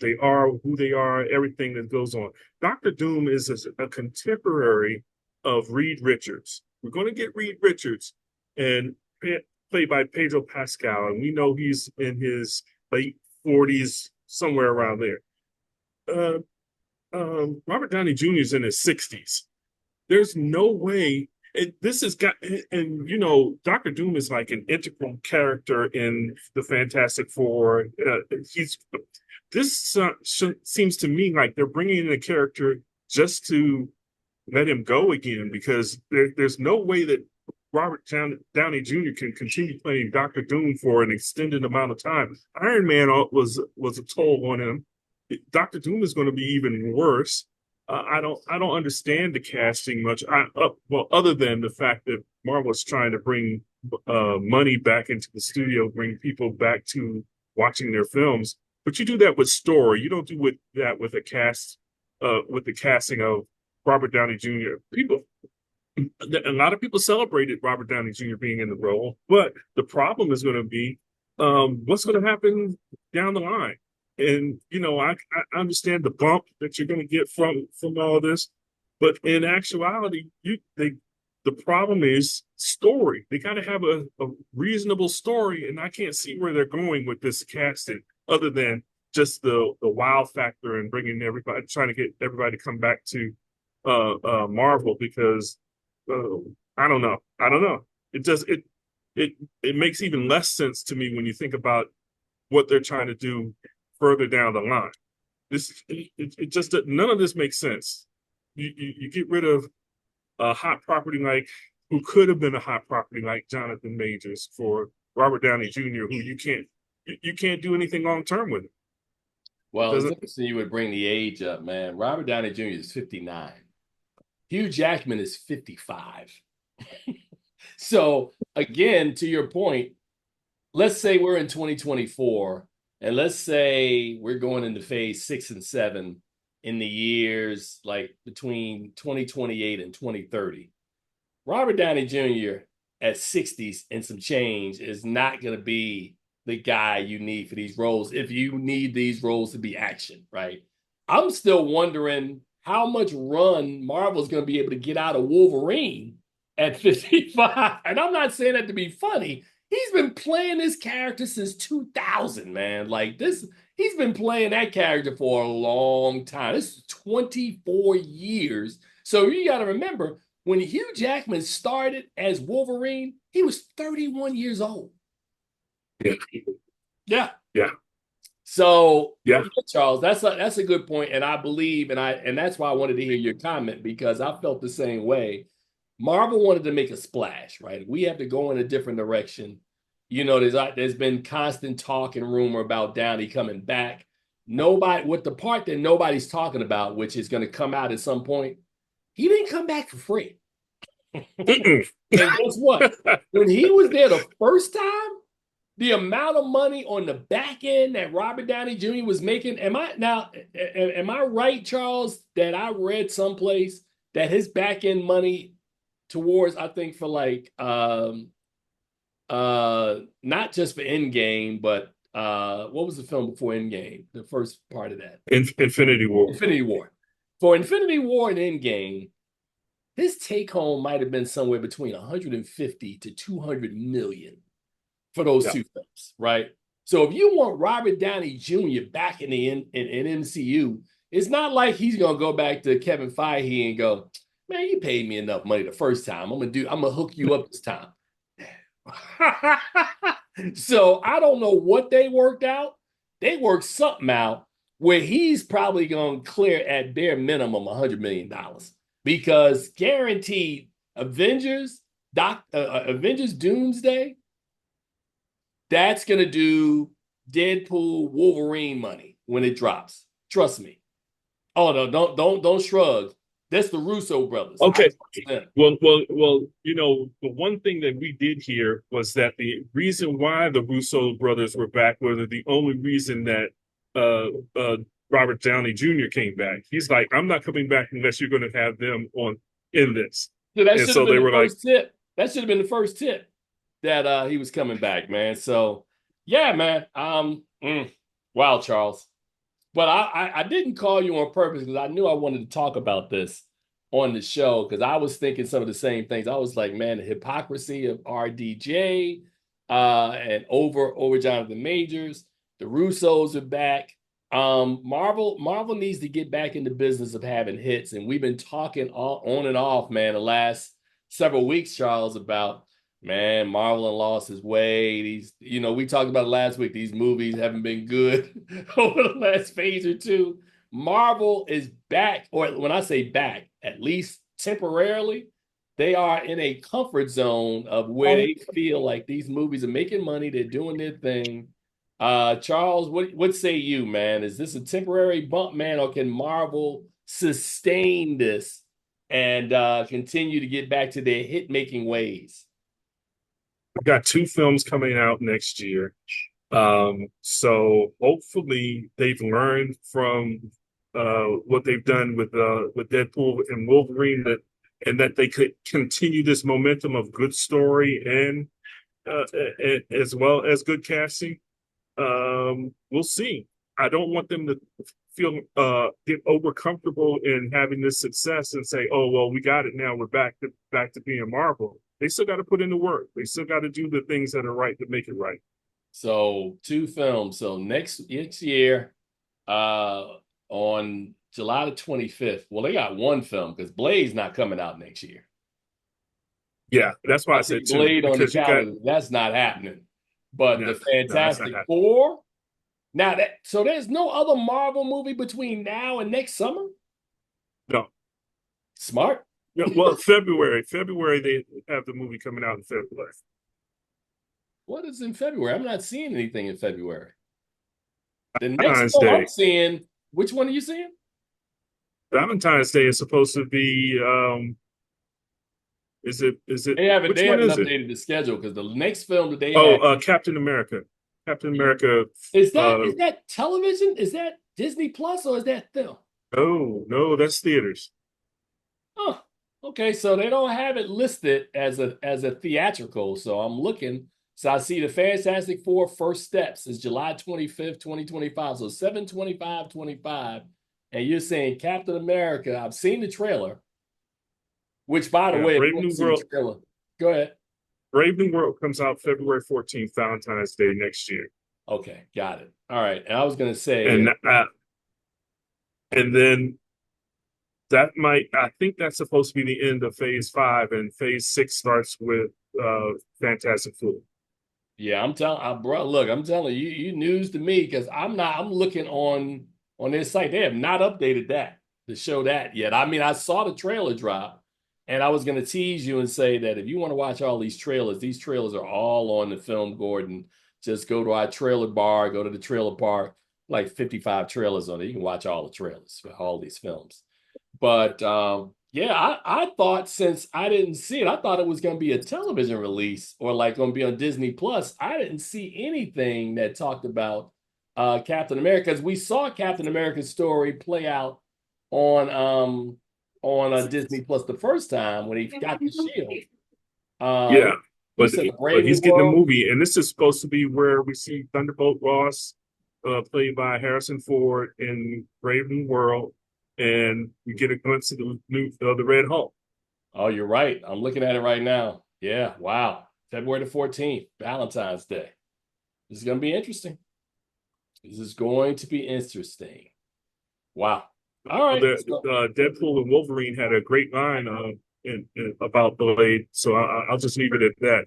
they are, who they are, everything that goes on. Dr. Doom is a contemporary of Reed Richards. We're going to get Reed Richards, and played by Pedro Pascal, and we know he's in his late 40s, somewhere around there. Robert Downey Jr. is in his 60s. There's no way. This has got, and Dr. Doom is like an integral character in the Fantastic Four. This seems to me like they're bringing in a character just to let him go again, because there's no way that Robert Downey Jr. can continue playing Dr. Doom for an extended amount of time. Iron Man was a toll on him. Dr. Doom is going to be even worse. I don't understand the casting much. Other than the fact that Marvel is trying to bring money back into the studio, bring people back to watching their films. But you do that with story. You don't do that with the casting of Robert Downey Jr. A lot of people celebrated Robert Downey Jr. being in the role, but the problem is going to be what's going to happen down the line. And I understand the bump that you're going to get from all this, but in actuality, the problem is story. They got to have a reasonable story, and I can't see where they're going with this casting, other than just the wow factor and bringing everybody, trying to get everybody to come back to Marvel, because I don't know. It makes even less sense to me when you think about what they're trying to do further down the line. It just, none of this makes sense. You get rid of a hot property who could have been a hot property like Jonathan Majors for Robert Downey Jr., who you can't you can't do anything long term with it. Well, it's interesting you would bring the age up, man. Robert Downey Jr. is 59. Hugh Jackman is 55. So again, to your point, let's say we're in 2024, and let's say we're going into phase 6 and 7 in the years like between 2028 and 2030. Robert Downey Jr. at 60s and some change is not going to be the guy you need for these roles if you need these roles to be action, right? I'm still wondering how much run Marvel's going to be able to get out of Wolverine at 55. And I'm not saying that to be funny. He's been playing this character since 2000, man. Like this, he's been playing that character for a long time. This is 24 years. So you got to remember, when Hugh Jackman started as Wolverine, he was 31 years old. Yeah. Yeah. Yeah. So yeah, Charles, that's a good point, and I believe, and that's why I wanted to hear your comment, because I felt the same way. Marvel wanted to make a splash, right? We have to go in a different direction. You know, there's been constant talk and rumor about Downey coming back. With the part that nobody's talking about, which is going to come out at some point, he didn't come back for free. And guess what? When he was there the first time, the amount of money on the back end that Robert Downey Jr. was making, am I right, Charles, that I read someplace that his back end money towards, I think for like not just for Endgame, but what was the film before Endgame? The first part of that. Infinity War. Infinity War. For Infinity War and Endgame, his take home might have been somewhere between 150 to 200 million for those two films, right? So if you want Robert Downey Jr. back in the in MCU, it's not like he's gonna go back to Kevin Feige and go, man, you paid me enough money the first time. I'm gonna hook you up this time. So I don't know what they worked out. They worked something out where he's probably gonna clear at bare minimum $100 million, because guaranteed Avengers Doomsday, that's going to do Deadpool Wolverine money when it drops. Trust me. Oh no, don't shrug. That's the Russo brothers. Okay. Well, you know, the one thing that we did hear was that the reason why the Russo brothers were back was the only reason that Robert Downey Jr. came back. He's like, I'm not coming back unless you're going to have them in this. So that should have been the first tip. That should have been the first tip that he was coming back, man. So yeah, man. Wow, Charles. But I didn't call you on purpose because I knew I wanted to talk about this on the show, because I was thinking some of the same things. I was like, man, the hypocrisy of RDJ and over Jonathan Majors. The Russos are back. Marvel needs to get back in the business of having hits, and we've been talking on and off, man, the last several weeks, Charles, about, man, Marvel lost his way. We talked about it last week. These movies haven't been good over the last phase or two. Marvel is back, or when I say back, at least temporarily, they are in a comfort zone of where they feel like these movies are making money. They're doing their thing. Charles, what say you, man? Is this a temporary bump, man, or can Marvel sustain this and continue to get back to their hit-making ways? We've got 2 films coming out next year. So hopefully they've learned from what they've done with Deadpool and Wolverine, that they could continue this momentum of good story and as well as good casting. We'll see. I don't want them to get over comfortable in having this success and say, oh, well, we got it now. We're back to being Marvel. They still got to put in the work. They still got to do the things that are right to make it right. So 2 films. So next year, on July the 25th. Well, they got 1 film because Blade's not coming out next year. Yeah, that's why I said Blade on the calendar. That's not happening. But the Fantastic Four. Now so there's no other Marvel movie between now and next summer? No. Smart. Yeah, well, February they have the movie coming out in February. What is in February? I'm not seeing anything in February. The next Valentine's film I'm Day. seeing, which one are you seeing? Valentine's Day is supposed to be. Is it? Which They one haven't is it? updated the schedule because the next film that they Oh, have Captain America. Captain America. is that television? Is that Disney Plus or is that film? Oh no, that's theaters. Oh, okay. So they don't have it listed as a theatrical. So I'm looking. So I see the Fantastic Four First Steps is July 25th, 2025. So 7/25/25. And you're saying Captain America. I've seen the trailer, which by the Yeah, way, if Brave you want New to see the World. trailer, go ahead. Brave New World comes out February 14th, Valentine's Day next year, Okay, got it. All right. And I was gonna say, and then that might. I think that's supposed to be the end of Phase 5, and Phase 6 starts with Fantastic Four. yeah, I'm telling, bro. Look, I'm telling you, you news to me because I'm not. I'm looking on their site. They have not updated that to show that yet. I mean, I saw the trailer drop, and I was going to tease you and say that if you want to watch all these trailers are all on the Film Gordon. Just go to our trailer bar, go to the trailer park, like 55 trailers on it. You can watch all the trailers for all these films. But yeah, I thought since I didn't see it, I thought it was going to be a television release or like going to be on Disney Plus. I didn't see anything that talked about Captain America because we saw Captain America's story play out on Disney Plus the first time when he got the shield. Uh, Yeah, you but said but Brave New he's getting a World. movie, and this is supposed to be where we see Thunderbolt Ross, played by Harrison Ford in Brave New World, and we get a glimpse of the Red Hulk. Oh, you're right. I'm looking at it right now. Yeah, wow. February the 14th, Valentine's Day. This is going to be interesting. This is going to be interesting. Wow. All Well, right. So, Deadpool and Wolverine had a great line about Blade, so I'll just leave it at that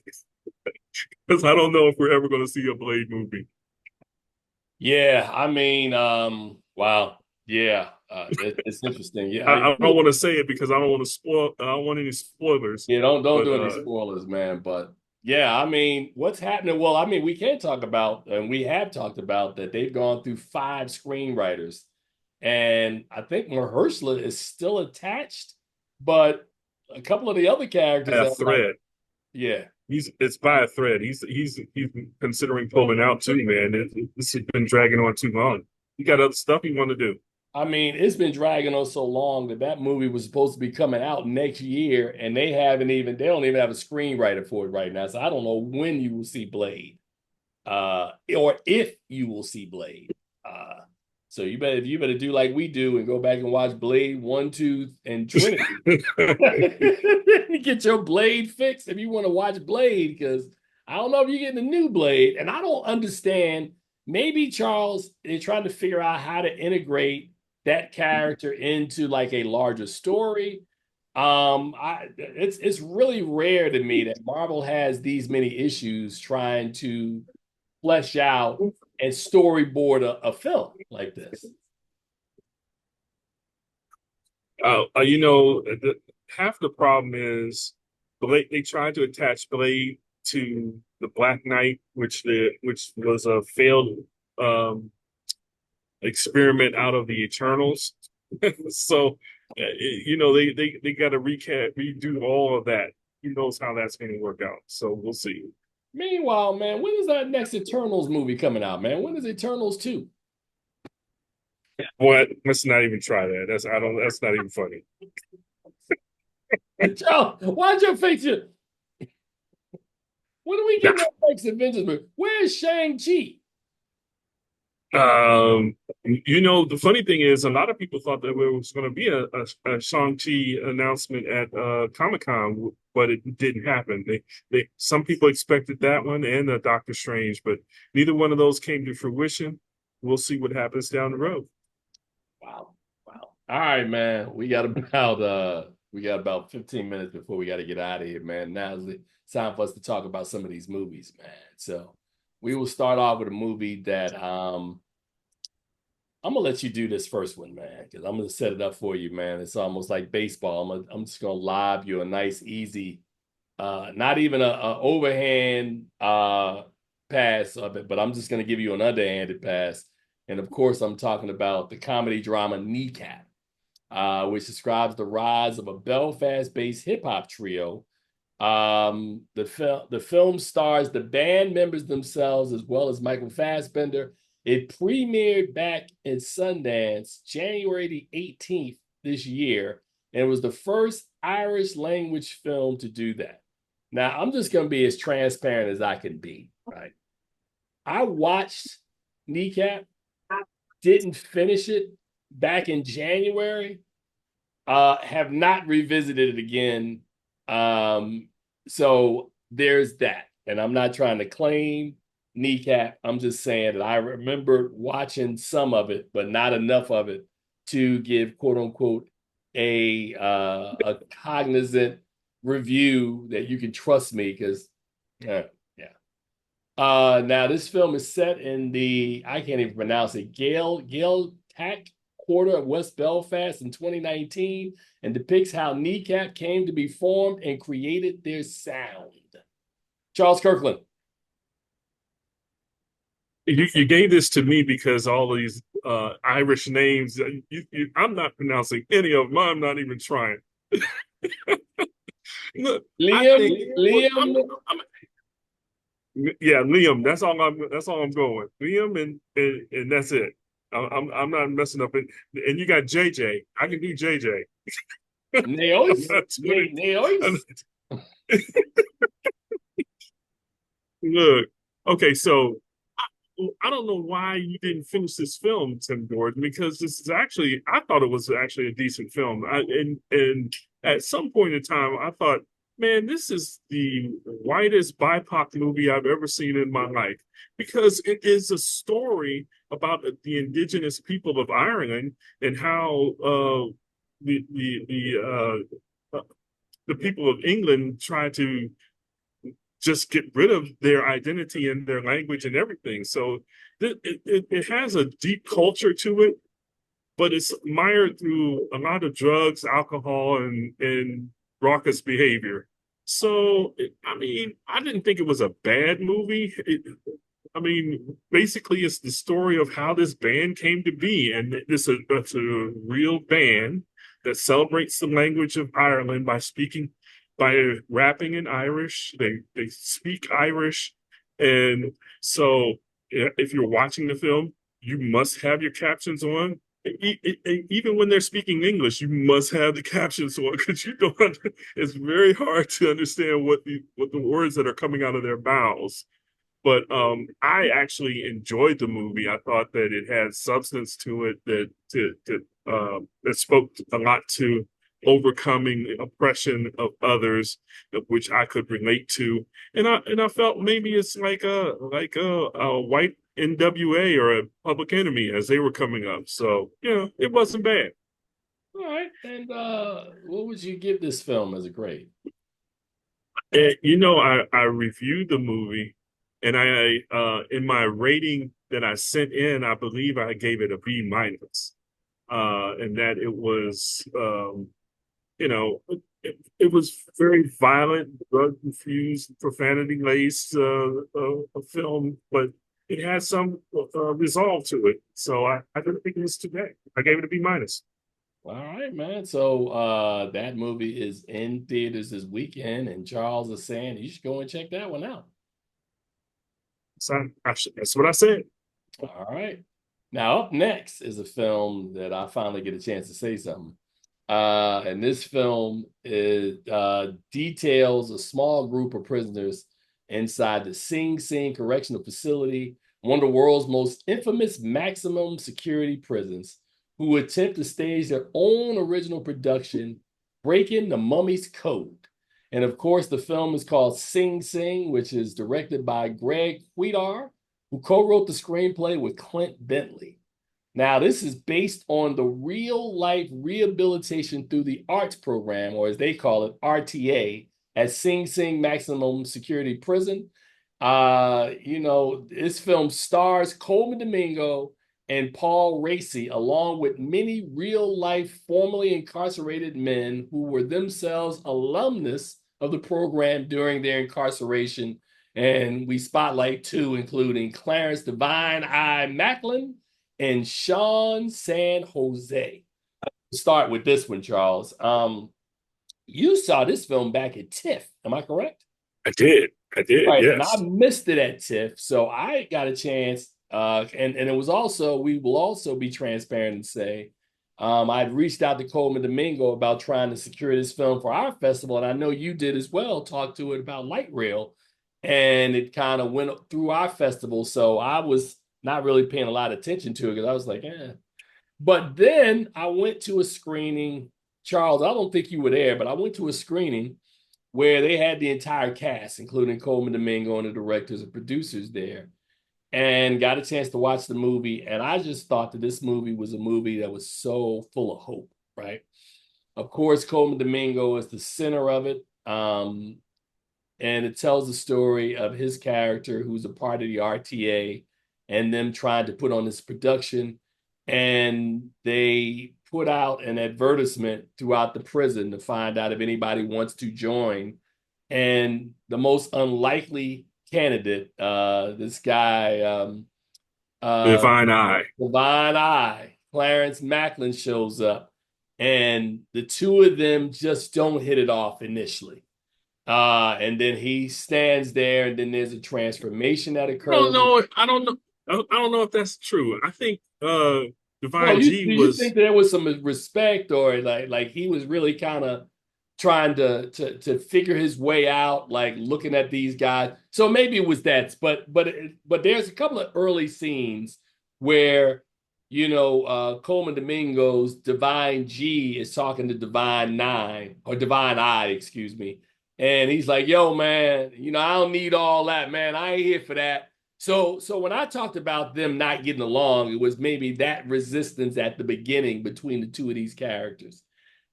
because I don't know if we're ever going to see a Blade movie. yeah, I mean, wow. Yeah, it's interesting. Yeah, I don't want to say it because I don't want to spoil. I don't want any spoilers. yeah. Don't But do any spoilers, man. But yeah, I mean, what's happening? Well, I mean, we can talk about, and we have talked about that they've gone through 5 screenwriters, and I think Mahershala is still attached, but a couple of the other characters a are like, thread. yeah. It's by a thread. He's considering pulling out too, man. This has been dragging on too long. He got other stuff he want to do. I mean, it's been dragging on so long that that movie was supposed to be coming out next year, and they don't even have a screenwriter for it right now. So I don't know when you will see Blade, or if you will see Blade. So you better do like we do and go back and watch Blade 1, 2, and Trinity. Get your Blade fix if you want to watch Blade, because I don't know if you're getting a new Blade, and I don't understand. Maybe Charles, they're trying to figure out how to integrate that character into like a larger story. It's really rare to me that Marvel has these many issues trying to flesh out and storyboard a film like this. Half the problem is Blade. They tried to attach Blade to the Black Knight, which was a failed experiment out of the Eternals. So, they got to redo all of that. Who knows how that's going to work out? So we'll see. Meanwhile, man, when is that next Eternals movie coming out, man? When is Eternals 2? What? Let's not even try that. That's I don't. That's not even funny. Joe, why'd your face? When are we getting that next Avengers movie? Where's Shang-Chi? The funny thing is, a lot of people thought that there was going to be a Shang-Chi announcement at Comic-Con, but it didn't happen. Some people expected that one and Doctor Strange, but neither one of those came to fruition. We'll see what happens down the road. Wow. Wow. All right, man. We got about 15 minutes before we got to get out of here, man. Now's the time for us to talk about some of these movies, man. So we will start off with a movie that I'm gonna let you do this first one, man, because I'm gonna set it up for you, man. It's almost like baseball. I'm just gonna lob you a nice, easy not even a overhand pass of it, but I'm just going to give you an underhanded pass. And of course, I'm talking about the comedy drama Kneecap, which describes the rise of a Belfast-based hip hop trio. The film stars the band members themselves as well as Michael Fassbender. It premiered back in Sundance January the 18th this year, and it was the first Irish language film to do that. Now, I'm just going to be as transparent as I can be, right? I watched Kneecap, didn't finish it back in January, have not revisited it again. So there's that. And I'm not trying to claim Kneecap. I'm just saying that I remember watching some of it, but not enough of it to give quote unquote a cognizant review that you can trust me, because yeah. Now this film is set in the, I can't even pronounce it, Gaeltacht quarter of West Belfast in 2019, and depicts how Kneecap came to be formed and created their sound. Charles Kirkland. You gave this to me because all these Irish names, I'm not pronouncing any of them. I'm not even trying. Look, Liam. Yeah, Liam. That's all I'm going. Liam and that's it. I'm not messing up it. And you got JJ. I can do JJ. Naois. Look, okay, so I don't know why you didn't finish this film, Tim Gordon, because this is actually, I thought it was actually a decent film. And at some point in time, I thought, man, this is the whitest BIPOC movie I've ever seen in my life, because it is a story about the indigenous people of Ireland and how the people of England try to just get rid of their identity and their language and everything. So it has a deep culture to it, but it's mired through a lot of drugs, alcohol, and raucous behavior. So, I mean, I didn't think it was a bad movie. Basically, it's the story of how this band came to be. And it's a real band that celebrates the language of Ireland by rapping in Irish. They speak Irish. And so if you're watching the film, you must have your captions on. Even when they're speaking English, you must have the captions on, because it's very hard to understand what the words that are coming out of their mouths. But I actually enjoyed the movie. I thought that it had substance to it that spoke a lot to overcoming oppression of others, which I could relate to, and I felt maybe it's like a white NWA or a Public Enemy as they were coming up. So it wasn't bad. All right, and what would you give this film as a grade? And, I reviewed the movie, and I in my rating that I sent in, I believe I gave it a B minus, and that it was. It was very violent, drug-infused, profanity-laced a film, but it had some resolve to it. So I didn't think it was too bad. I gave it a B minus. All right, man. So that movie is in theaters this weekend, and Charles is saying you should go and check that one out. So that's what I said. All right. Now, up next is a film that I finally get a chance to say something. And this film details a small group of prisoners inside the Sing Sing Correctional Facility, one of the world's most infamous maximum security prisons, who attempt to stage their own original production, Breaking the Mummy's Code. And of course, the film is called Sing Sing, which is directed by Greg Huidar, who co-wrote the screenplay with Clint Bentley. Now, this is based on the real-life rehabilitation through the arts program, or as they call it, RTA, at Sing Sing Maximum Security Prison. This film stars Coleman Domingo and Paul Racy, along with many real-life formerly incarcerated men who were themselves alumnus of the program during their incarceration. And we spotlight two, including Clarence Divine I. Macklin and Sean San Jose. Start with this one, Charles. You saw this film back at TIFF, am I correct? I did. Right, and I Yes. missed it at TIFF, so I got a chance. And it was also, we will also be transparent and say, I'd reached out to Coleman Domingo about trying to secure this film for our festival, and I know you did as well. Talk to it about Light Rail, and it kind of went through our festival. So I was not really paying a lot of attention to it because I was like, eh. But then I went to a screening. Charles, I don't think you were there, but I went to a screening where they had the entire cast, including Coleman Domingo and the directors and producers there, and got a chance to watch the movie. And I just thought that this movie was a movie that was so full of hope, right? Of course, Coleman Domingo is the center of it. And it tells the story of his character, who's a part of the RTA, and them trying to put on this production. And they put out an advertisement throughout the prison to find out if anybody wants to join. And the most unlikely candidate, this guy, Divine Eye. Divine Eye, Clarence Macklin, shows up. And the two of them just don't hit it off initially. And then he stands there, and then there's a transformation that occurs. I don't know. I don't know if that's true. I think Divine Do G you was. think there was some respect, or like he was really kind of trying to figure his way out, like looking at these guys? So maybe it was that, but there's a couple of early scenes where Coleman Domingo's Divine G is talking to Divine Nine, or Divine I, excuse me. And he's like, yo, man, I don't need all that, man. I ain't here for that. So when I talked about them not getting along, it was maybe that resistance at the beginning between the two of these characters.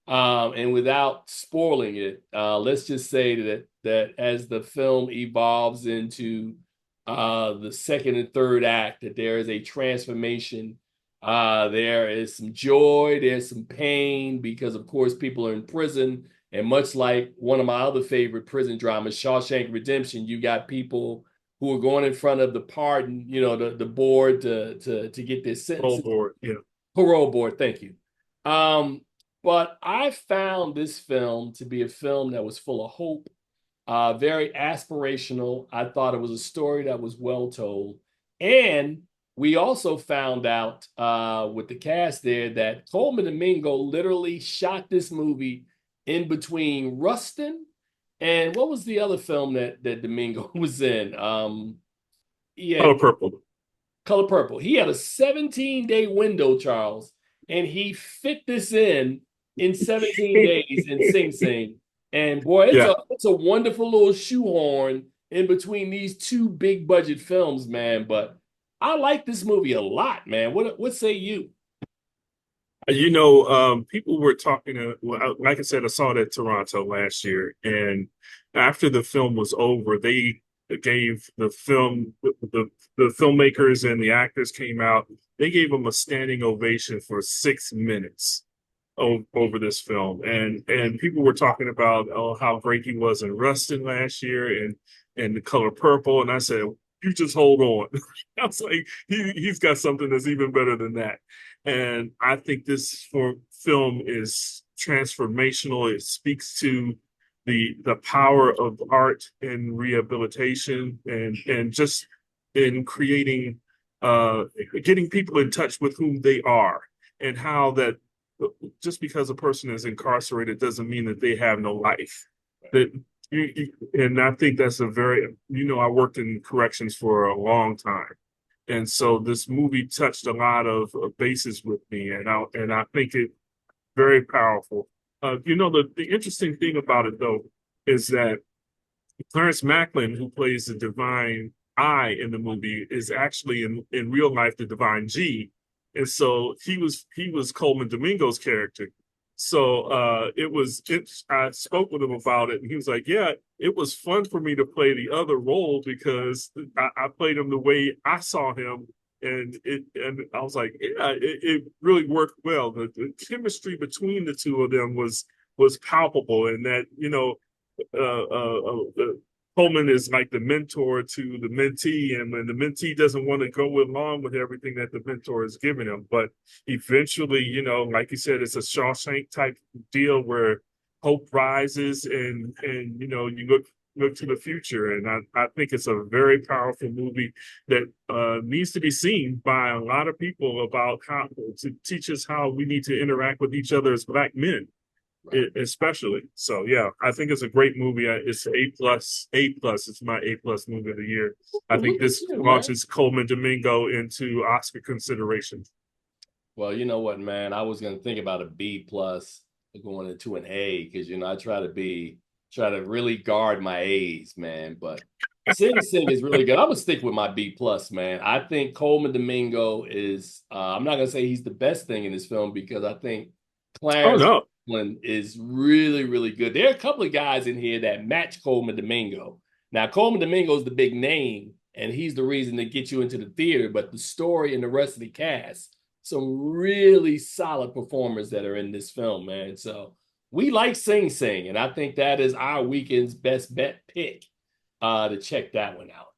And without spoiling it, let's just say that as the film evolves into the second and third act, that there is a transformation. There is some joy, there's some pain, because of course people are in prison. And much like one of my other favorite prison dramas, Shawshank Redemption, you got people who are going in front of the pardon, the board to get their sentence. Parole board, yeah. Parole board, thank you. But I found this film to be a film that was full of hope, very aspirational. I thought it was a story that was well told. And we also found out with the cast there that Coleman Domingo literally shot this movie in between Rustin and what was the other film that Domingo was in? Color Purple. Color Purple. He had a 17-day window, Charles, and he fit this in 17 days in Sing Sing. And boy, it's a wonderful little shoehorn in between these two big budget films, man. But I like this movie a lot, man. What say you? People were talking, like I said, I saw it at Toronto last year. And after the film was over, they gave the filmmakers and the actors came out. They gave them a standing ovation for 6 minutes over this film. And people were talking about how great he was in Rustin last year and The Color Purple. And I said, you just hold on. I was like, he's got something that's even better than that. And I think this film is transformational. It speaks to the power of art and rehabilitation and just in creating, getting people in touch with whom they are, and how that just because a person is incarcerated doesn't mean that they have no life. And I think that's a very, I worked in corrections for a long time. And so this movie touched a lot of bases with me, and I think it very powerful. The interesting thing about it though is that Clarence Macklin, who plays the Divine I in the movie, is actually in real life the Divine G, and so he was Coleman Domingo's character. So I spoke with him about it, and he was like, yeah, it was fun for me to play the other role because I played him the way I saw him. And I was like, yeah, it really worked well. The chemistry between the two of them was palpable, and that, Coleman is like the mentor to the mentee, and when the mentee doesn't want to go along with everything that the mentor is giving him, but eventually, like you said, it's a Shawshank type deal where hope rises, and you look to the future, and I think it's a very powerful movie that needs to be seen by a lot of people about how to teach us how we need to interact with each other as Black men especially. So yeah, I think it's a great movie. It's A plus. A plus. It's my A plus movie of the year. I think this launches Coleman Domingo into Oscar consideration. Well, you know what, man? I was gonna think about a B plus going into an A because I try to really guard my A's, man. But Sing Sing is really good. I'm gonna stick with my B plus, man. I think Coleman Domingo is. I'm not gonna say he's the best thing in this film because I think Clarence is really, really good. There are a couple of guys in here that match Coleman Domingo. Now, Coleman Domingo is the big name, and he's the reason to get you into the theater. But the story and the rest of the cast, some really solid performers that are in this film, man. So we like Sing Sing, and I think that is our weekend's best bet pick to check that one out.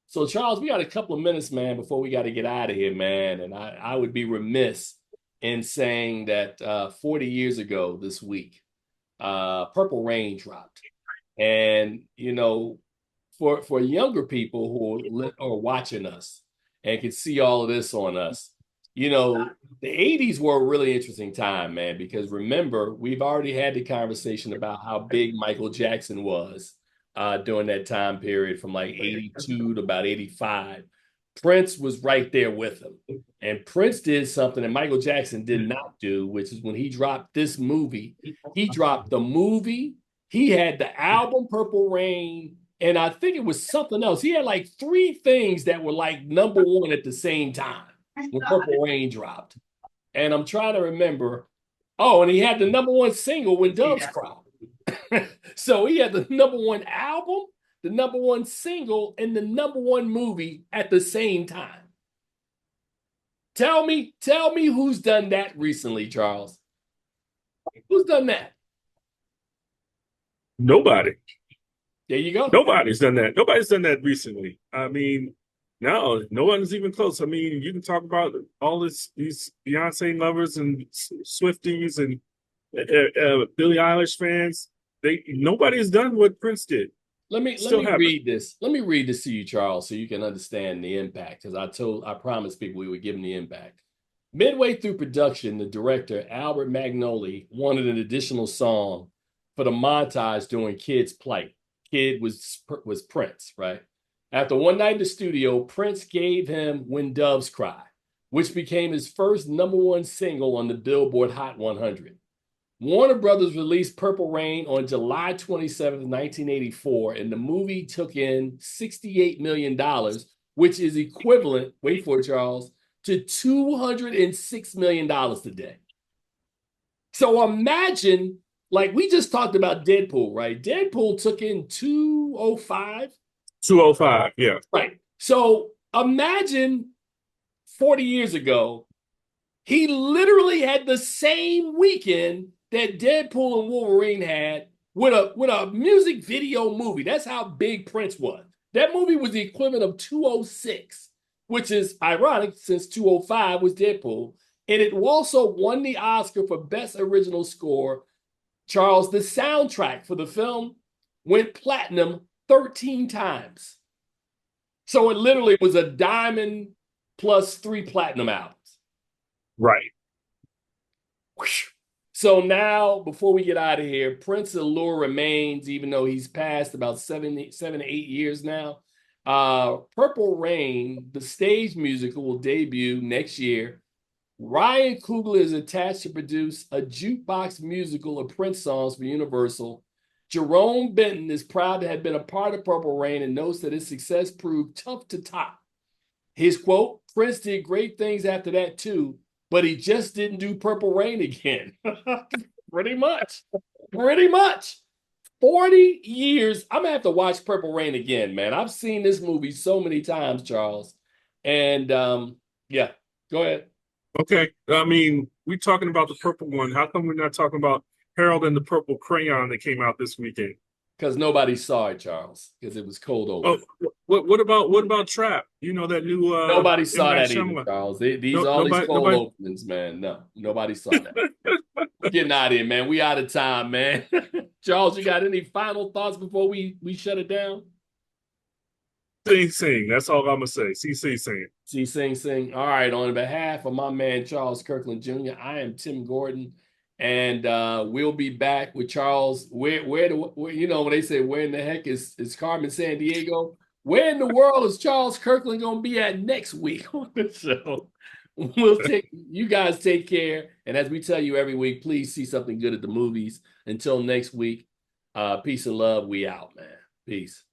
So, Charles, we got a couple of minutes, man, before we got to get out of here, man. And I would be remiss in saying that 40 years ago this week, Purple Rain dropped. And, for younger people who are watching us and can see all of this on us, the 80s were a really interesting time, man, because remember, we've already had the conversation about how big Michael Jackson was during that time period from like 82 to about 85. Prince was right there with him. And Prince did something that Michael Jackson did not do, which is when he dropped this movie, he dropped the movie, he had the album Purple Rain, and I think it was something else. He had like three things that were like number one at the same time when Purple Rain dropped. And I'm trying to remember. Oh, and he had the number one single when Doves Cry. So he had the number one album, the number one single, and the number one movie at the same time. Tell me who's done that recently, Charles. Who's done that? Nobody. There you go. Nobody's done that. Nobody's done that recently. I mean, no one's even close. I mean, you can talk about all these Beyonce lovers and Swifties and Billie Eilish fans. Nobody's done what Prince did. Let me read this. Let me read this to you, Charles, so you can understand the impact. Because I promised people we would give them the impact. Midway through production, the director Albert Magnoli wanted an additional song for the montage during Kid's plight. Kid was Prince, right? After one night in the studio, Prince gave him "When Doves Cry," which became his first number one single on the Billboard Hot 100. Warner Brothers released Purple Rain on July 27th, 1984, and the movie took in $68 million, which is equivalent, wait for it, Charles, to $206 million today. So imagine, like we just talked about Deadpool, right? Deadpool took in 205. 205, yeah. Right. So imagine 40 years ago, he literally had the same weekend that Deadpool and Wolverine had with a music video movie. That's how big Prince was. That movie was the equivalent of 206, which is ironic since 205 was Deadpool. And it also won the Oscar for Best Original Score. Charles, the soundtrack for the film went platinum 13 times. So it literally was a diamond plus 3 platinum albums. Right. So now, before we get out of here, Prince's allure remains, even though he's passed about 7 to 8 years now. Purple Rain, the stage musical, will debut next year. Ryan Coogler is attached to produce a jukebox musical of Prince songs for Universal. Jerome Benton is proud to have been a part of Purple Rain and notes that his success proved tough to top. His quote, "Prince did great things after that too, but he just didn't do Purple Rain again." Pretty much. 40 years. I'm going to have to watch Purple Rain again, man. I've seen this movie so many times, Charles. And yeah, go ahead. Okay. I mean, we're talking about the purple one. How come we're not talking about Harold and the Purple Crayon that came out this weekend? Because nobody saw it, Charles, because it was cold Oh, open. what about Trap? You know that new Nobody M. saw Night that either, Shyamalan. Charles. These No, all these cold nobody. openings, man. No, nobody saw that. Getting out of here, man. We out of time, man. Charles, you got any final thoughts before we shut it down? Sing Sing. That's all I'm gonna say. Sing Sing. See, Sing. All right. On behalf of my man Charles Kirkland Jr., I am Tim Gordon, and we'll be back with Charles. Where you know when they say where in the heck is Carmen Sandiego? Where in the world is Charles Kirkland going to be at next week on the show? You guys take care, and as we tell you every week, please see something good at the movies. Until next week, peace and love. We out, man. Peace.